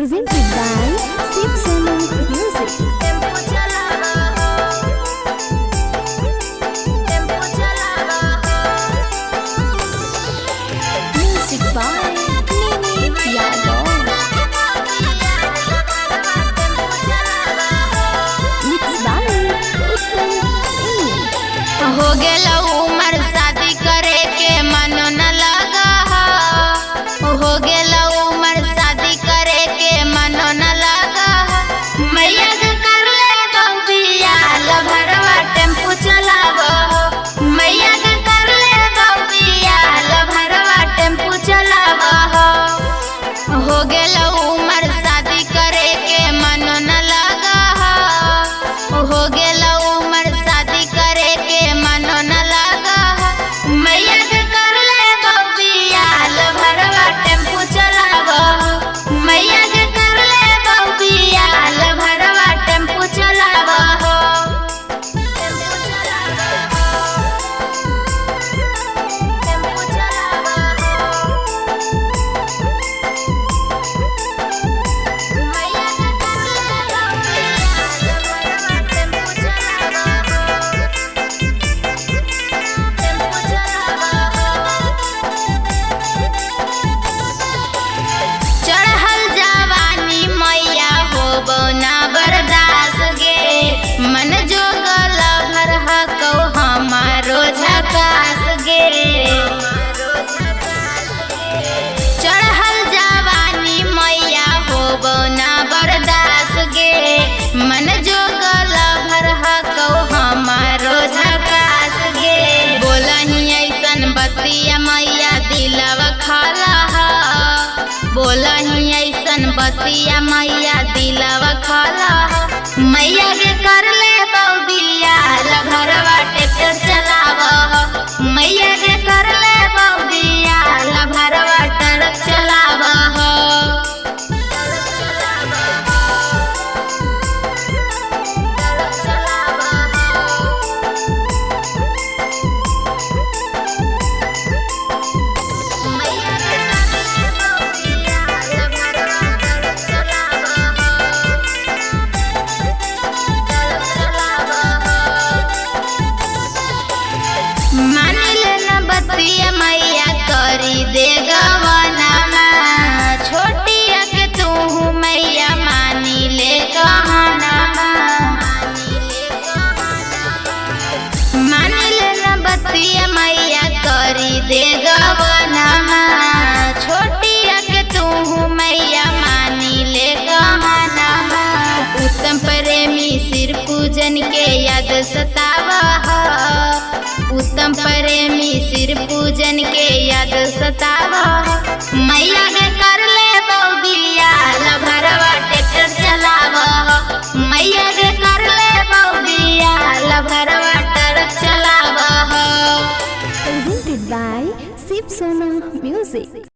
Presented by Shiv Sonu Music. Music by Nini Yadav. Mixed by Uttam Eni. हो गेला उमर शादी करे के मन न लगा हो गेला उमर शादी करे के मन न लगा मैया के कर ले बबिया लभरवा टेम्पू चलावो मैया के कर ले बबिया लभरवा टेम्पू चलावो हो गेला उमर शादी करे के मन न लगा हो गेला उमर शादी करे के मन न लगा मैया के कर ले बबिया लभरवा टेम्पू चलावो मैया के कर ले बबिया लभरवा टेम्पू चलावो चढ़ल जवानी मैया होबो ना बर्दाश्त गे मन जोगल भर हकौ हमारो झकास गे चढ़ल जवानी मैया होबो ना बर्दाश्त गे मन जोगल भर हकौ हमारो झकास गे बोलही ऐसन बतिया मैया दिलवा खाला बोलही ऐसन बतिया मैया दिलवा खाला मैया के कर ले बबिया लभरवा ट्रैक्टर चलावो मैया के कर ले बबिया लभरवा ट्रक चलावो मान लेना बतिया मैया करी दे गवनामा छोटिया के तू मैया मानी ले कहनामा मान लेना बतिया मैया करी दे गवनामा छोटिया के तू मैया मानी ले कहनामा उत्तम प्रेमी सिर पूजन के याद सतावा उत्तम प्रेमी सिर पूजन के याद सतावा मैया के कर ले बबिया लभरवा ट्रैक्टर चलावो मैया के कर ले बबिया लभरवा truck चलावो Presented by Shiv Sonu Music.